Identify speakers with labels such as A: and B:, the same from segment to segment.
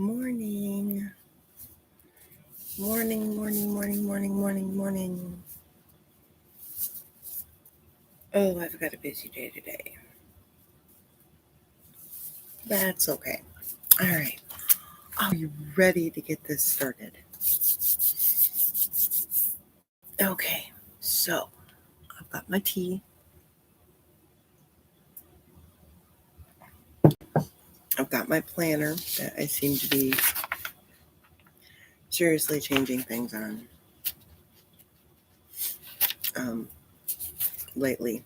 A: Morning. Morning. Oh, I've got a busy day today. That's okay. All right. Are you ready to get this started? Okay. So, I've got my tea. I've got my planner that I seem to be seriously changing things on lately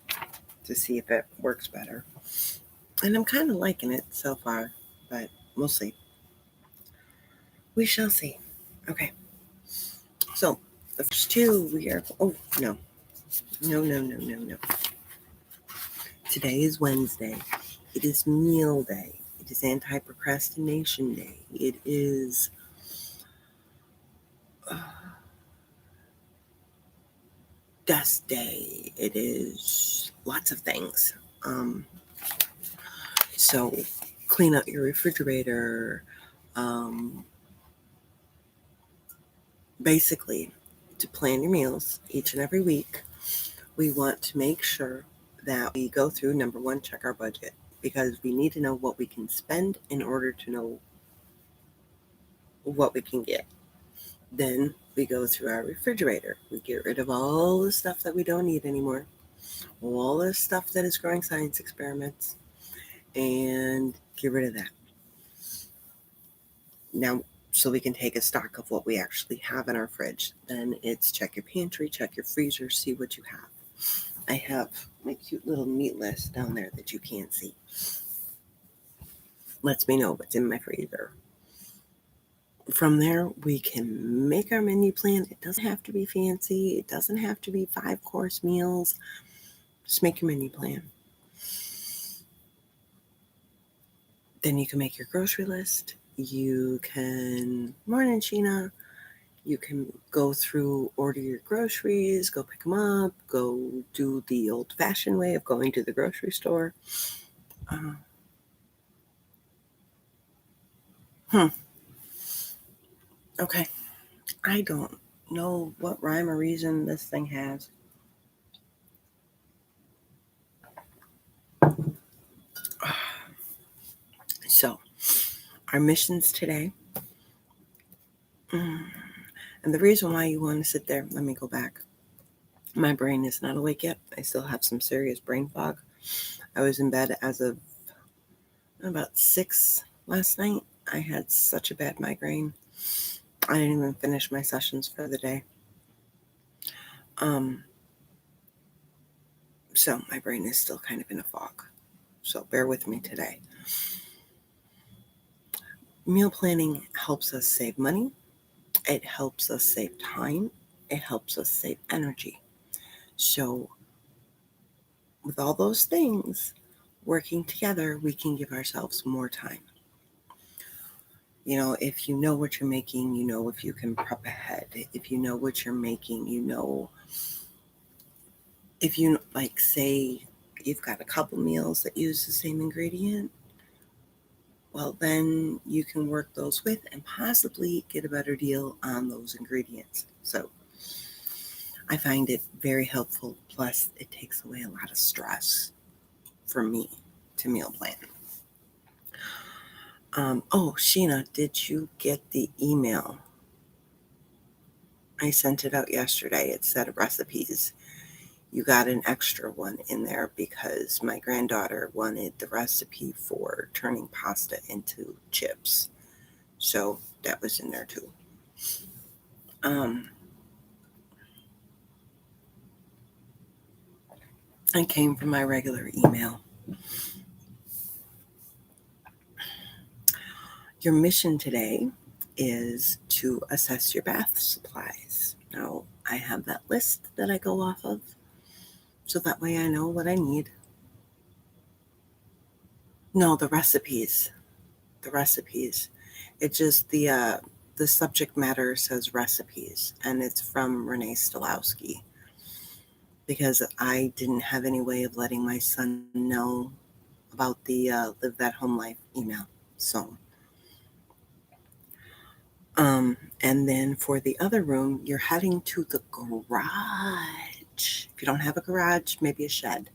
A: to see if it works better. And I'm kind of liking it so far, but we'll see. We shall see. Okay. So, the first two we are. Oh, no. No. Today is Wednesday. It is meal day. It is anti-procrastination day. It is dust day. It is lots of things. So clean out your refrigerator. Basically, to plan your meals each and every week, we want to make sure that we go through, number one, check our budget, because we need to know what we can spend in order to know what we can get. Then we go through our refrigerator. We get rid of all the stuff that we don't need anymore, all the stuff that is growing science experiments, and get rid of that. Now, so we can take a stock of what we actually have in our fridge. Then it's check your pantry, check your freezer, see what you have. I have my cute little meat list down there that you can't see. Lets me know what's in my freezer. From there, we can make our menu plan. It doesn't have to be fancy. It doesn't have to be 5-course meals. Just make your menu plan. Then you can make your grocery list. You can, morning, Sheena. You can go through, order your groceries, go pick them up, go do the old-fashioned way of going to the grocery store. Okay. I don't know what rhyme or reason this thing has. So, our missions today. And the reason why you want to sit there, let me go back. My brain is not awake yet. I still have some serious brain fog. I was in bed as of about 6 last night. I had such a bad migraine. I didn't even finish my sessions for the day. So my brain is still kind of in a fog. So bear with me today. Meal planning helps us save money. It helps us save time. It helps us save energy. So with all those things working together, we can give ourselves more time. You know, if you know what you're making, you know if you can prep ahead. If you know what you're making, you know, if you, like, say you've got a couple meals that use the same ingredient, well, then you can work those with and possibly get a better deal on those ingredients. So I find it very helpful. Plus, it takes away a lot of stress for me to meal plan. Oh, Sheena, did you get the email? I sent it out yesterday. It said recipes. You got an extra one in there because my granddaughter wanted the recipe for turning pasta into chips. So that was in there too. It came from my regular email. Your mission today is to assess your bath supplies. Now, I have that list that I go off of, so that way I know what I need. No, the recipes. The recipes. It just, the subject matter says recipes, and it's from Renee Stolowski, because I didn't have any way of letting my son know about the Live That Home Life email. So And then for the other room, you're heading to the garage. If you don't have a garage, maybe a shed.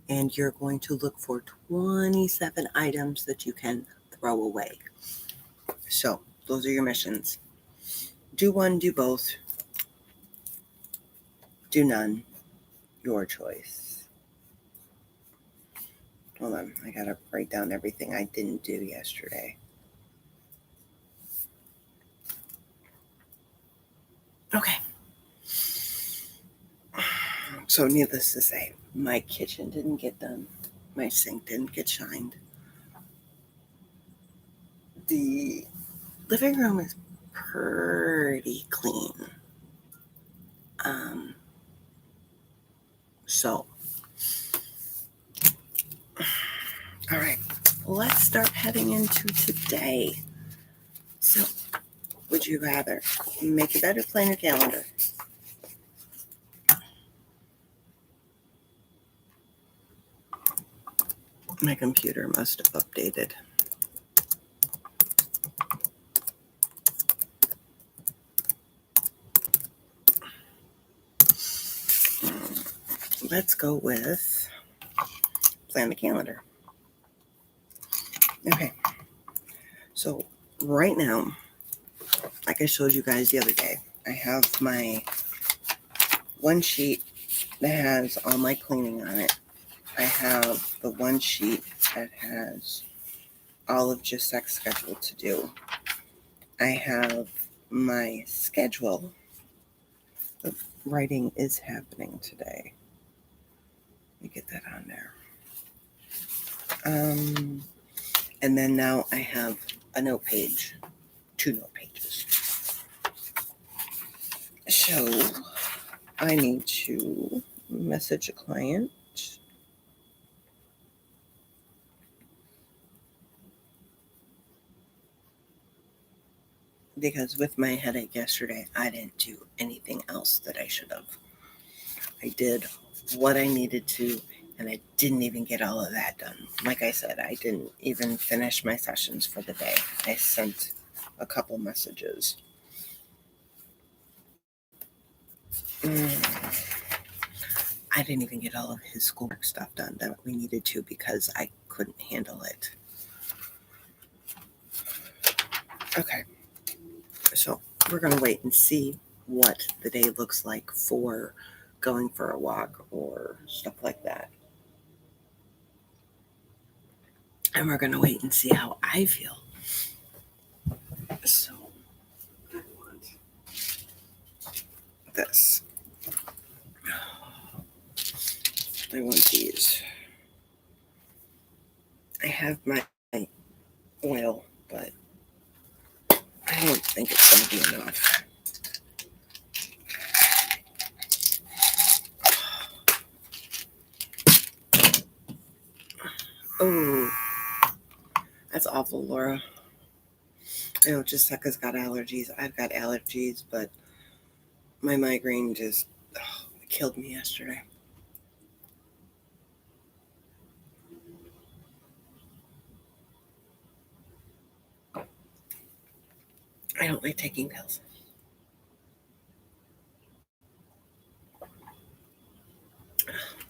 A: And you're going to look for 27 items that you can throw away. So those are your missions. Do one, do both, do none. Your choice. Hold on, I gotta write down everything I didn't do yesterday. Okay. So needless to say, my kitchen didn't get done. My sink didn't get shined. The living room is pretty clean. Um, so, all right, let's start heading into today. So, would you rather make a bed or plan your calendar? My computer must have updated. Let's go with plan the calendar. Okay, so right now, like I showed you guys the other day, I have my one sheet that has all my cleaning on it. I have the one sheet that has all of Gisec's schedule to do. I have my schedule. The writing is happening today. Let me get that on there. And then now I have a note page, 2 note pages. So I need to message a client. Because with my headache yesterday, I didn't do anything else that I should have. I did what I needed to, and I didn't even get all of that done. Like I said, I didn't even finish my sessions for the day. I sent a couple messages. I didn't even get all of his schoolwork stuff done that we needed to because I couldn't handle it. Okay, so we're going to wait and see what the day looks like for going for a walk or stuff like that. And we're going to wait and see how I feel. So, I want this. I want these. I have my oil, but I don't think it's going to be enough. Oh, that's awful, Laura. I know Jessica's got allergies. I've got allergies, but my migraine just killed me yesterday. I don't like taking pills.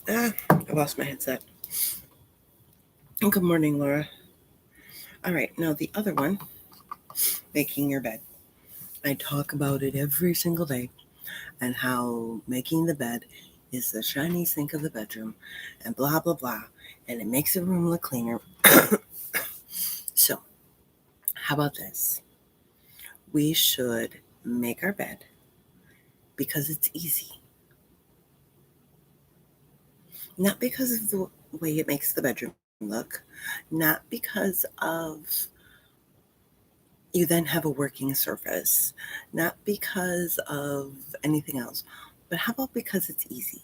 A: I lost my headset. Good morning, Laura. All right, now the other one, making your bed. I talk about it every single day and how making the bed is the shiny sink of the bedroom and blah, blah, blah. And it makes the room look cleaner. So, how about this? We should make our bed because it's easy. Not because of the way it makes the bedroom look, not because of you then have a working surface, not because of anything else, but how about because it's easy?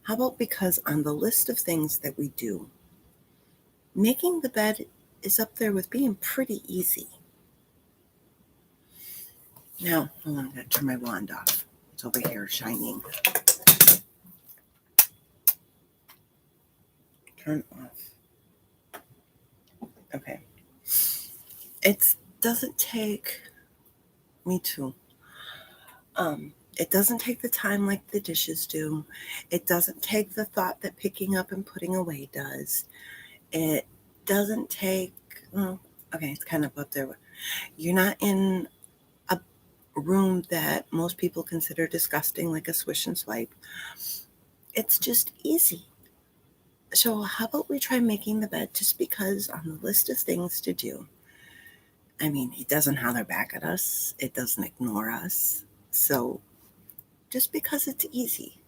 A: How about because on the list of things that we do, making the bed is up there with being pretty easy. Now, hold on, I'm going to turn my wand off. It's over here shining. Turn off. Okay. It doesn't take Me too. It doesn't take the time like the dishes do. It doesn't take the thought that picking up and putting away does. It doesn't take, well, okay, it's kind of up there. You're not in a room that most people consider disgusting, like a swish and swipe. It's just easy. So, how about we try making the bed just because on the list of things to do? I mean, it doesn't holler back at us, it doesn't ignore us. So, just because it's easy.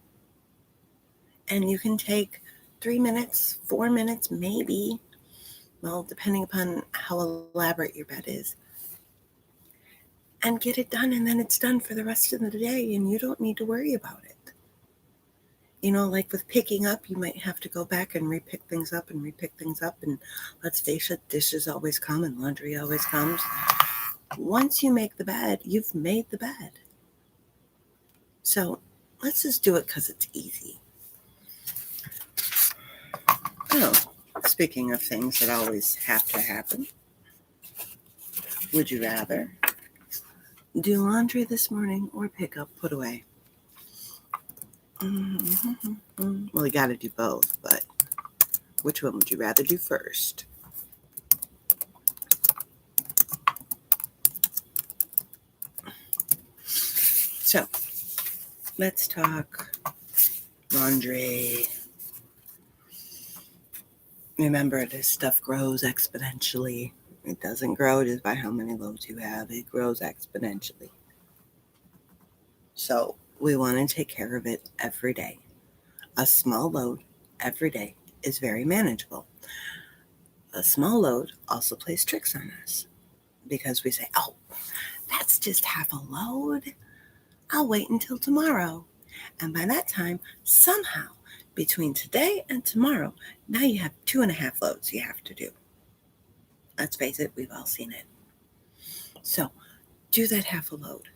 A: And you can take 3 minutes, 4 minutes, maybe, well, depending upon how elaborate your bed is, and get it done. And then it's done for the rest of the day, and you don't need to worry about it. Like with picking up, you might have to go back and repick things up and repick things up. And let's face it, dishes always come and laundry always comes. Once you make the bed, you've made the bed. So let's just do it because it's easy. Oh, speaking of things that always have to happen, would you rather do laundry this morning or pick up, put away? Well, you got to do both, but which one would you rather do first? So, let's talk laundry. Remember, this stuff grows exponentially. It doesn't grow just by how many loads you have. It grows exponentially. So, we want to take care of it every day. A small load every day is very manageable. A small load also plays tricks on us because we say, oh, that's just half a load. I'll wait until tomorrow. And by that time, somehow, between today and tomorrow, now you have 2.5 loads you have to do. Let's face it, we've all seen it. So do that half a load.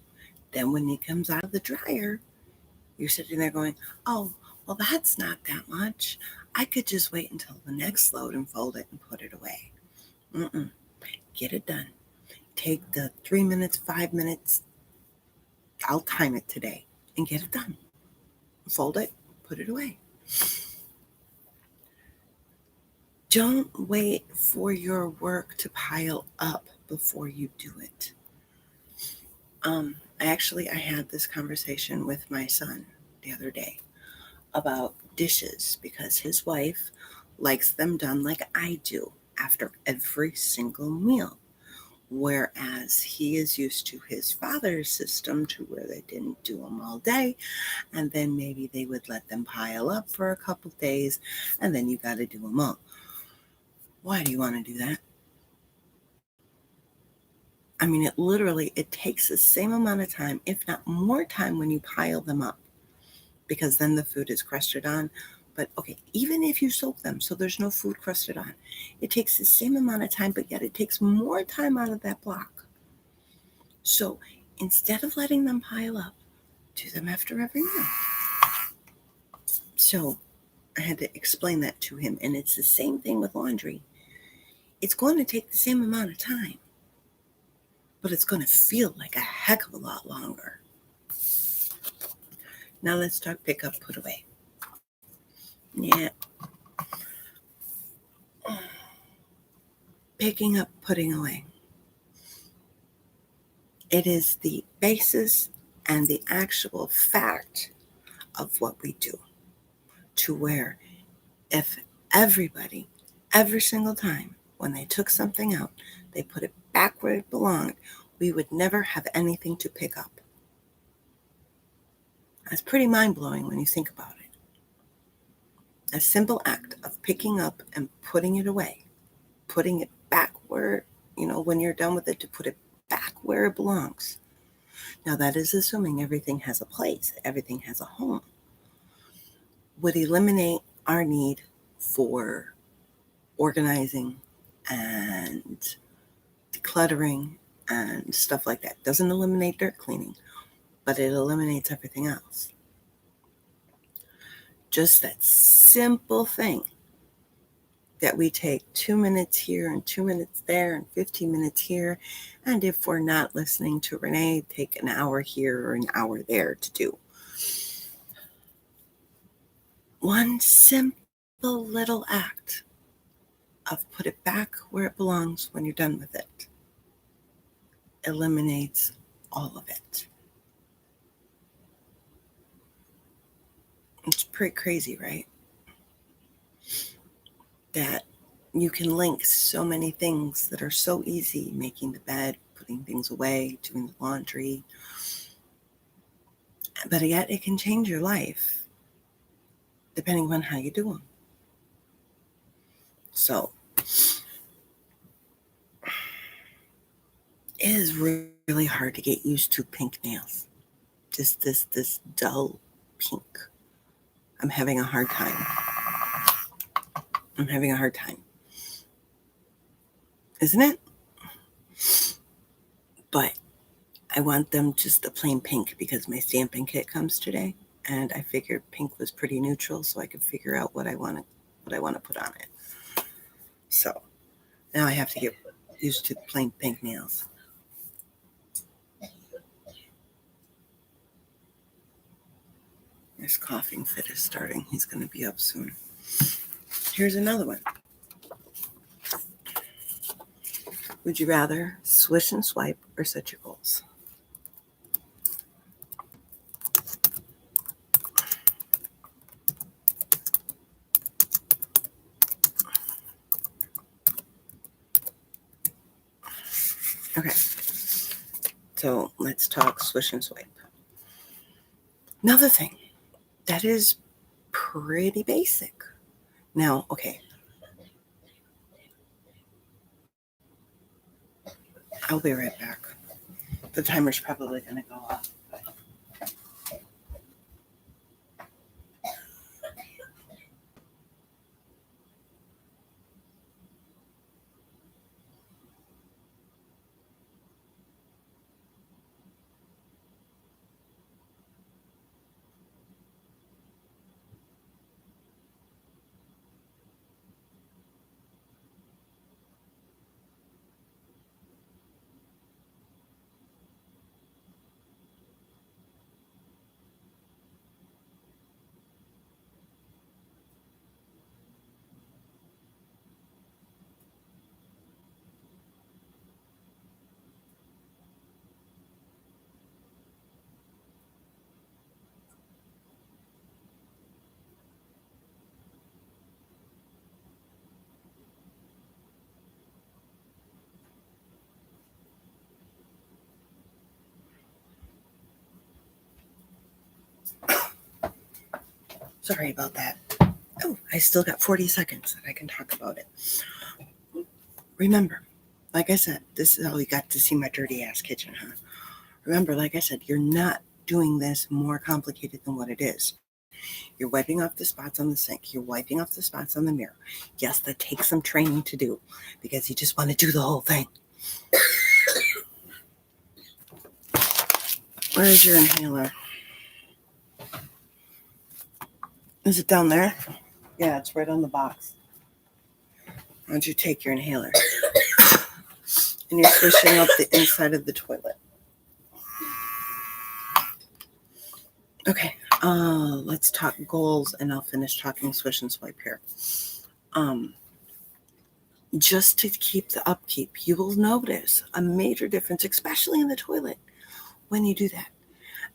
A: Then when it comes out of the dryer, you're sitting there going, oh, well, that's not that much. I could just wait until the next load and fold it and put it away. Get it done. Take the 3 minutes, 5 minutes. I'll time it today and get it done. Fold it, put it away. Don't wait for your work to pile up before you do it. I had this conversation with my son the other day about dishes because his wife likes them done like I do after every single meal. Whereas he is used to his father's system to where they didn't do them all day. And then maybe they would let them pile up for a couple days and then you got to do them all. Why do you want to do that? I mean, it takes the same amount of time, if not more time, when you pile them up, because then the food is crusted on. But okay, even if you soak them so there's no food crusted on, it takes the same amount of time, but yet it takes more time out of that block. So instead of letting them pile up, do them after every meal. So I had to explain that to him, and it's the same thing with laundry. It's going to take the same amount of time, but it's going to feel like a heck of a lot longer. Now let's talk pick up, put away. Yeah. Picking up, putting away. It is the basis and the actual fact of what we do, to where if everybody, every single time when they took something out, they put it back where it belonged, we would never have anything to pick up. That's pretty mind-blowing when you think about it. A simple act of picking up and putting it away, putting it back where, when you're done with it, to put it back where it belongs. Now, that is assuming everything has a place, everything has a home. Would eliminate our need for organizing and decluttering and stuff like that. Doesn't eliminate dirt cleaning, but it eliminates everything else. Just that simple thing that we take 2 minutes here and 2 minutes there and 15 minutes here. And if we're not listening to Renee, take an hour here or an hour there to do. One simple little act of put it back where it belongs when you're done with it eliminates all of it. It's pretty crazy, right? That you can link so many things that are so easy, making the bed, putting things away, doing the laundry, but yet it can change your life depending on how you do them. So it is really hard to get used to pink nails. Just this dull pink. I'm having a hard time. Isn't it? But I want them just a plain pink because my stamping kit comes today, and I figured pink was pretty neutral, so I could figure out what I want to put on it. So now I have to get used to plain pink nails. This coughing fit is starting. He's going to be up soon. Here's another one. Would you rather swish and swipe or set your goals? Okay, so let's talk swish and swipe. Another thing that is pretty basic. Now, okay, I'll be right back. The timer's probably going to go off. Sorry about that. Oh, I still got 40 seconds that I can talk about it. Remember, like I said, this is how you got to see my dirty ass kitchen, huh? Remember, like I said, you're not doing this more complicated than what it is. You're wiping off the spots on the sink. You're wiping off the spots on the mirror. Yes, that takes some training to do because you just want to do the whole thing. Where is your inhaler? Is it down there? Yeah, it's right on the box. Why don't you take your inhaler? And you're swishing up the inside of the toilet. Okay, let's talk goals, and I'll finish talking swish and swipe here. Just to keep the upkeep, you will notice a major difference, especially in the toilet, when you do that.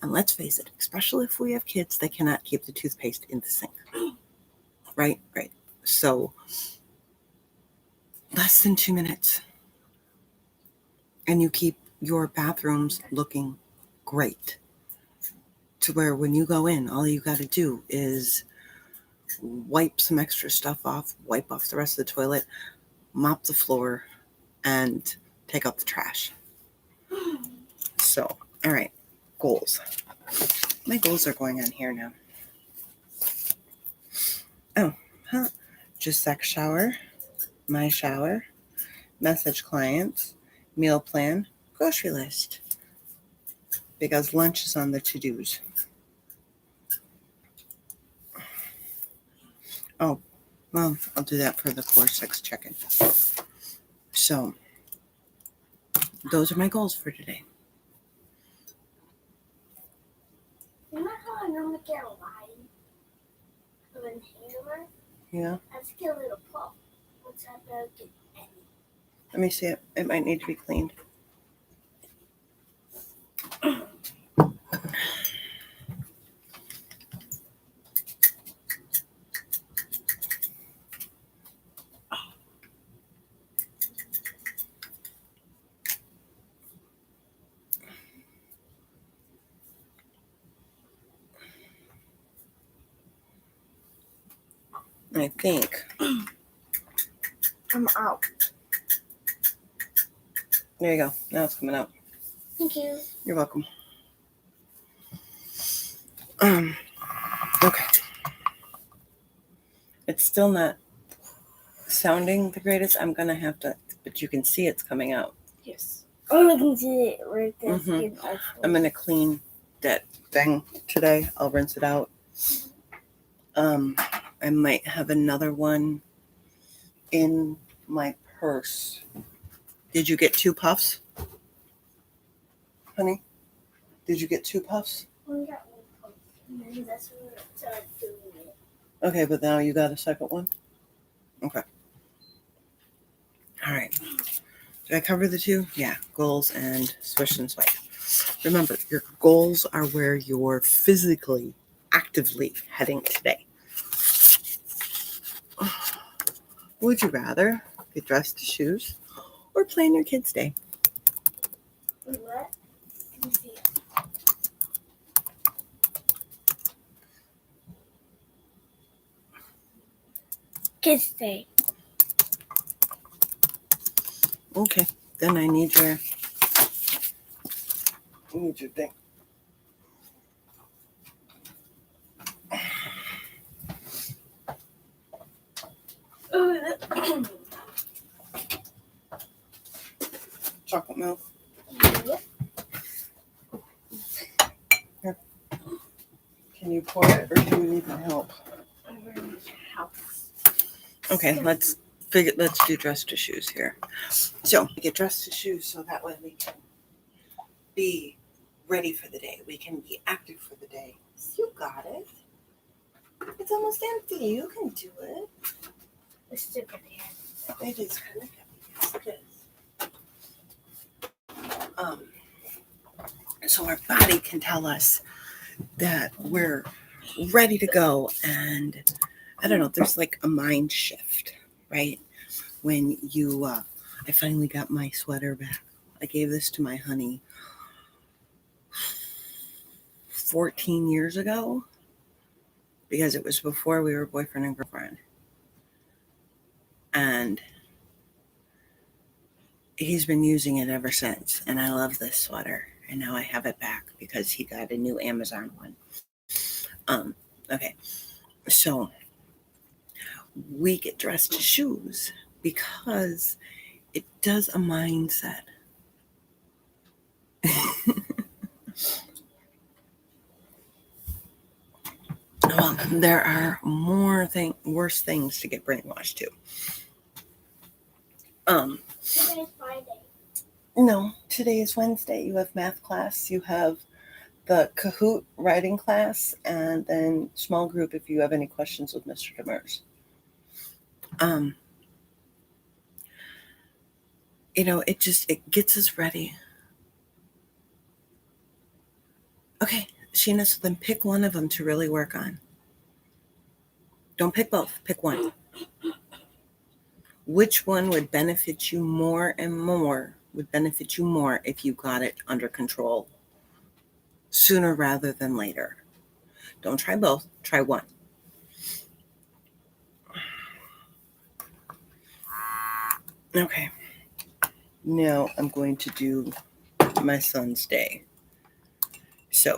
A: And let's face it, especially if we have kids, they cannot keep the toothpaste in the sink. Right. So less than 2 minutes. And you keep your bathrooms looking great. To where when you go in, all you got to do is wipe some extra stuff off, wipe off the rest of the toilet, mop the floor, and take out the trash. So, all right, goals. My goals are going on here now. Just sex shower, my shower, message clients, meal plan, grocery list. Because lunch is on the to-dos. Oh, Well, I'll do that for the core 6 check-in. So, those are my goals for today.
B: You know how I normally get a line of inhaler?
A: Yeah.
B: Let's get a little puff. What's that about?
A: Let me see it. It might need to be cleaned. I think.
B: I'm out.
A: There you go. Now it's coming out.
B: Thank you.
A: You're welcome. Okay. It's still not sounding the greatest. I'm gonna have to, but you can see it's coming out.
B: Yes. Oh, I can see it right there.
A: I'm gonna clean that thing today. I'll rinse it out. I might have another one in my purse. Did you get 2 puffs? Honey? Did you get 2 puffs?
B: Only got 1 puff. And that's when I started doing it.
A: Okay, but now you got a second one? Okay. All right. Did I cover the 2? Yeah, goals and swish and swipe. Remember, your goals are where you're physically, actively heading today. Would you rather get dressed to shoes or plan your kids' day?
B: Wait, what? Let me see it. Kids' day.
A: Okay, then I need your thing. Chocolate milk.
B: Yep.
A: Here. Can you pour it or do you need my help? Okay, let's do dress to shoes here. So get dressed to shoes so that way we can be ready for the day. We can be active for the day. You got it. It's almost empty. You can do it.
B: It's stupid.
A: It is kind of heavy. Yes, it is. So our body can tell us that we're ready to go, and I don't know, there's like a mind shift, right? When you, I finally got my sweater back. I gave this to my honey 14 years ago because it was before we were boyfriend and girlfriend. And he's been using it ever since. And I love this sweater. And now I have it back because he got a new Amazon one. Okay. So we get dressed to shoes because it does a mindset. Well, there are worse things to get brainwashed to.
B: Today's Friday.
A: No, today is Wednesday. You have math class. You have the Kahoot writing class, and then small group if you have any questions with Mr. Demers. It gets us ready. Okay, Sheena, so then pick one of them to really work on. Don't pick both. Pick one. Which one would benefit you more and more, if you got it under control sooner rather than later? Don't try both. Try one. Okay. Now I'm going to do my son's day. So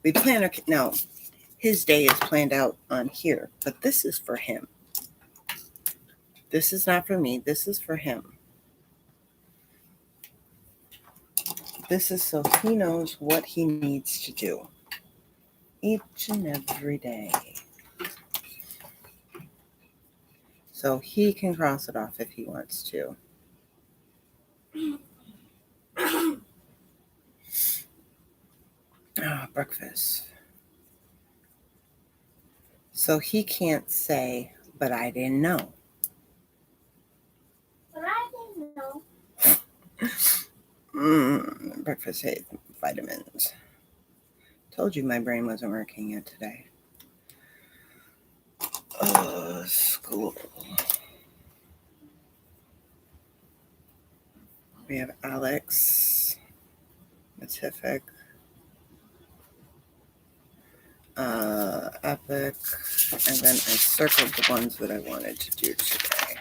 A: we plan now. His day is planned out on here, but this is for him. This is not for me. This is for him. This is so he knows what he needs to do each and every day. So he can cross it off if he wants to. Breakfast. So he can't say, but I didn't know.
B: But I didn't know.
A: Breakfast ate vitamins. Told you my brain wasn't working yet today. School. We have Alex, Matific, Epic, and then I circled the ones that I wanted to do today.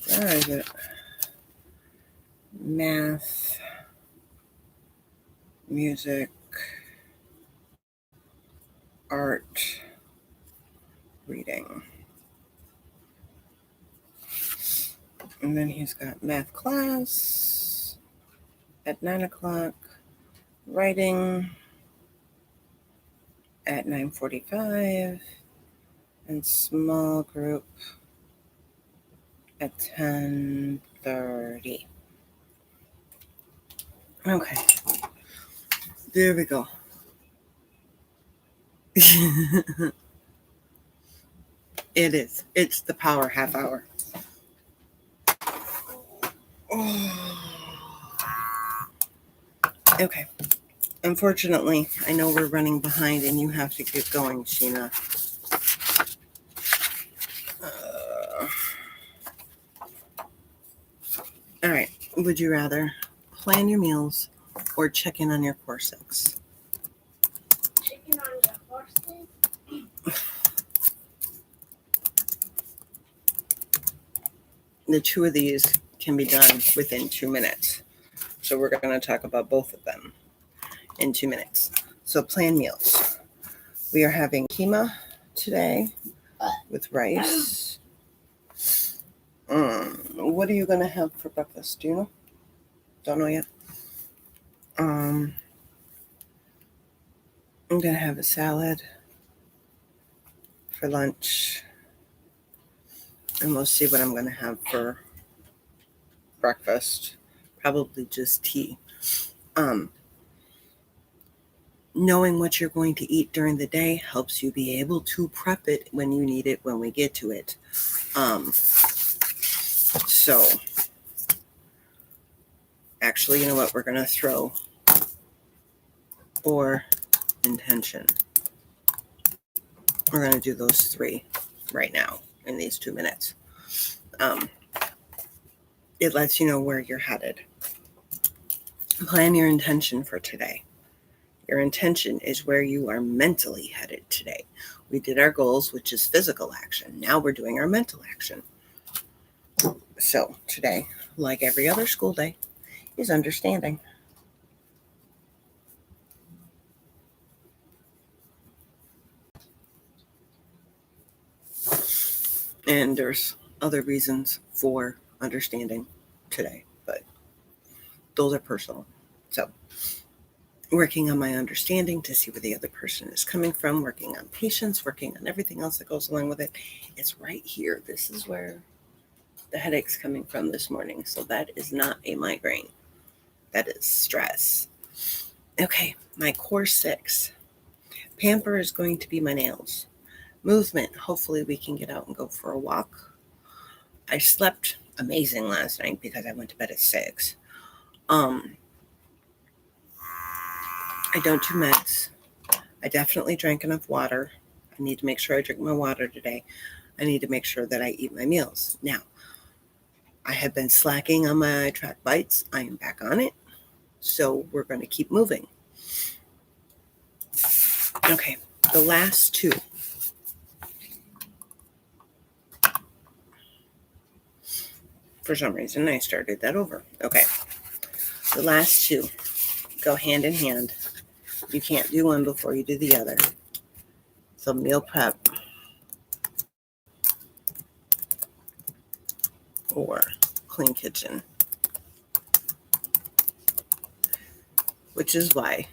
A: Where is it? Math, music, art, reading. And then he's got math class at 9 o'clock, writing at 9:45, and small group at 10:30. Okay, there we go. It is. It's the power half hour. Okay. Unfortunately, I know we're running behind and you have to get going, Sheena. All right. Would you rather plan your meals or check in on your core 6?
B: Chicken on your horses.
A: The two of these can be done within 2 minutes. So we're going to talk about both of them in 2 minutes. So plan meals. We are having keema today with rice. What are you going to have for breakfast? Do you know? Don't know yet. I'm going to have a salad for lunch. And we'll see what I'm going to have for breakfast. Probably just tea. Knowing what you're going to eat during the day helps you be able to prep it when you need it when we get to it. So actually, you know what? We're going to throw or intention. We're going to do those 3 right now in these 2 minutes. It lets you know where you're headed. Plan your intention for today. Your intention is where you are mentally headed today. We did our goals, which is physical action. Now we're doing our mental action. So today, like every other school day, is understanding. And there's other reasons for understanding today, but those are personal. So working on my understanding to see where the other person is coming from, working on patience, working on everything else that goes along with it. It's right here. This is where the headache's coming from this morning. So that is not a migraine. That is stress. Okay, my core 6. Pamper is going to be my nails. Movement, hopefully we can get out and go for a walk. I slept amazing last night because I went to bed at 6. I don't do meds. I definitely drank enough water. I need to make sure I drink my water today. I need to make sure that I eat my meals. Now, I have been slacking on my track bites. I am back on it. So we're going to keep moving. Okay, the last 2. For some reason, I started that over. Okay, the last 2 go hand in hand. You can't do one before you do the other. So meal prep or clean kitchen. Which is why.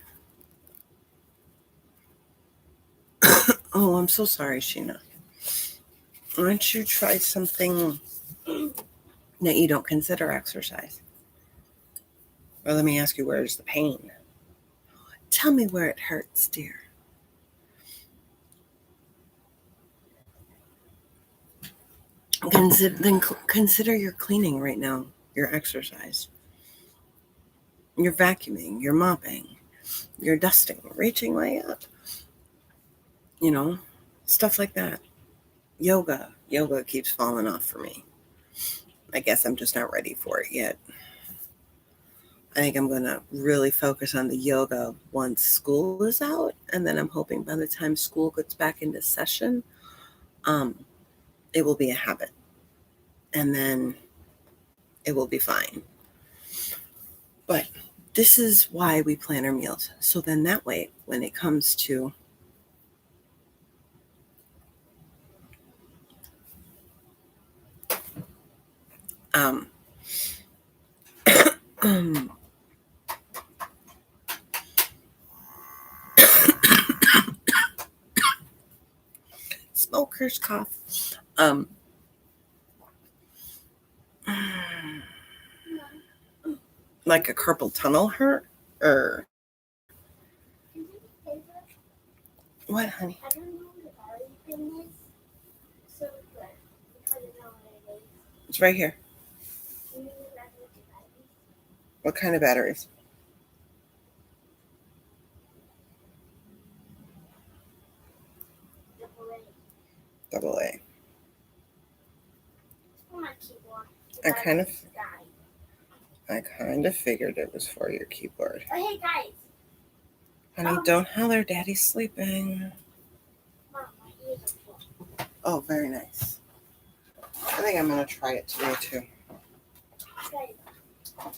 A: Oh, I'm so sorry, Sheena. Why don't you try something that you don't consider exercise? Or let me ask you, where's the pain? Tell me where it hurts, dear. Consider your cleaning right now, your exercise. You're vacuuming, you're mopping, you're dusting, reaching way up. You know, stuff like that. Yoga. Yoga keeps falling off for me. I guess I'm just not ready for it yet. I think I'm going to really focus on the yoga once school is out. And then I'm hoping by the time school gets back into session, it will be a habit. And then it will be fine. But this is why we plan our meals. So then that way, when it comes to smoker's cough, like a carpal tunnel hurt, or what, honey?
B: I don't know what the battery thing is. So good. Because I know what it is.
A: It's right here.
B: Can you grab me the batteries?
A: What kind of batteries?
B: Double A.
A: AA.
B: It's for my keyboard.
A: I kind of figured it was for your keyboard.
B: Oh, hey guys.
A: Honey, don't holler. Daddy's sleeping.
B: Mom, my ears are full.
A: Oh, very nice. I think I'm going to try it today, too.
B: Guys,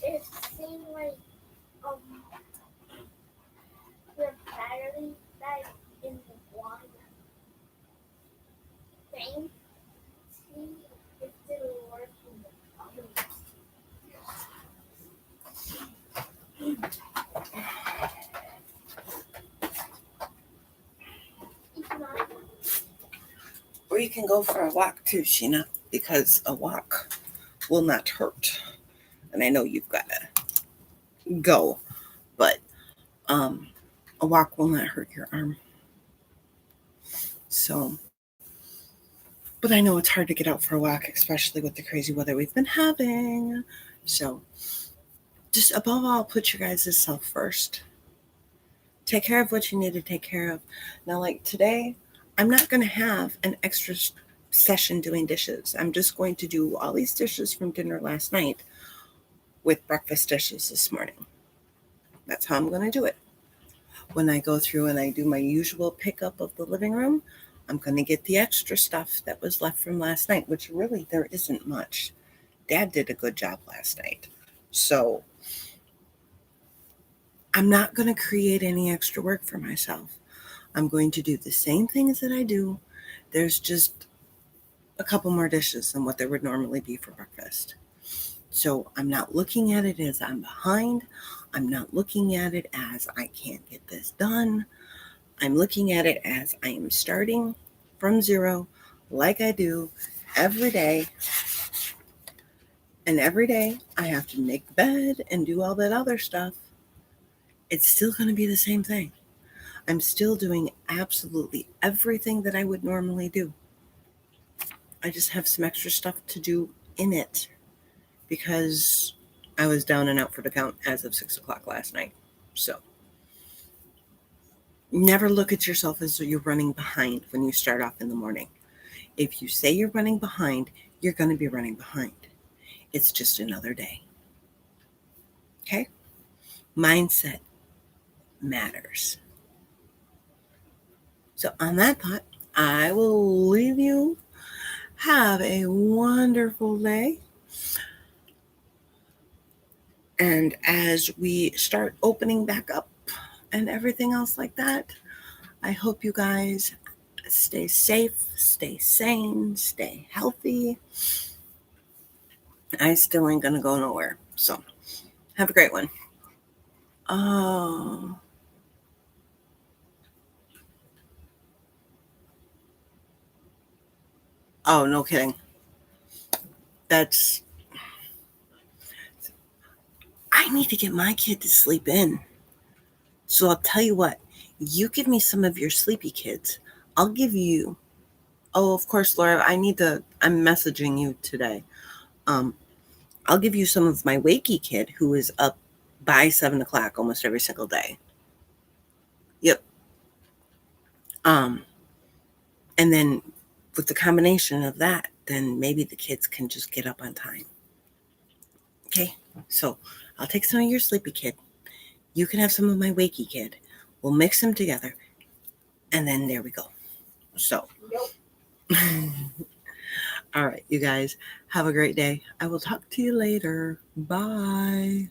B: it seems like the battery that in the one thing, see if it will work in the other one. It's not.
A: Or you can go for a walk, too, Sheena, because a walk will not hurt. And I know you've got to go, but a walk will not hurt your arm. So, but I know it's hard to get out for a walk, especially with the crazy weather we've been having. So, just above all, put your guys' self first. Take care of what you need to take care of. Now, like today, I'm not going to have an extra session doing dishes. I'm just going to do all these dishes from dinner last night with breakfast dishes this morning. That's how I'm going to do it. When I go through and I do my usual pickup of the living room, I'm going to get the extra stuff that was left from last night, which really there isn't much. Dad did a good job last night. So I'm not going to create any extra work for myself. I'm going to do the same things that I do. There's just a couple more dishes than what there would normally be for breakfast. So I'm not looking at it as I'm behind. I'm not looking at it as I can't get this done. I'm looking at it as I am starting from zero, like I do every day. And every day I have to make the bed and do all that other stuff. It's still going to be the same thing. I'm still doing absolutely everything that I would normally do. I just have some extra stuff to do in it because I was down and out for the count as of 6 o'clock last night. So never look at yourself as though you're running behind when you start off in the morning. If you say you're running behind, you're going to be running behind. It's just another day. Okay? Mindset matters. So on that thought, I will leave you. Have a wonderful day. And as we start opening back up and everything else like that, I hope you guys stay safe, stay sane, stay healthy. I still ain't going to go nowhere. So have a great one. Oh. Oh, no kidding. I need to get my kid to sleep in. So I'll tell you what, you give me some of your sleepy kids. I'll give you, oh, of course, Laura, I'm messaging you today. I'll give you some of my wakey kid who is up by 7 o'clock almost every single day. Yep. And then with the combination of that, then maybe the kids can just get up on time. Okay. So I'll take some of your sleepy kid. You can have some of my wakey kid. We'll mix them together. And then there we go. So,
B: Nope.
A: all right, you guys, have a great day. I will talk to you later. Bye.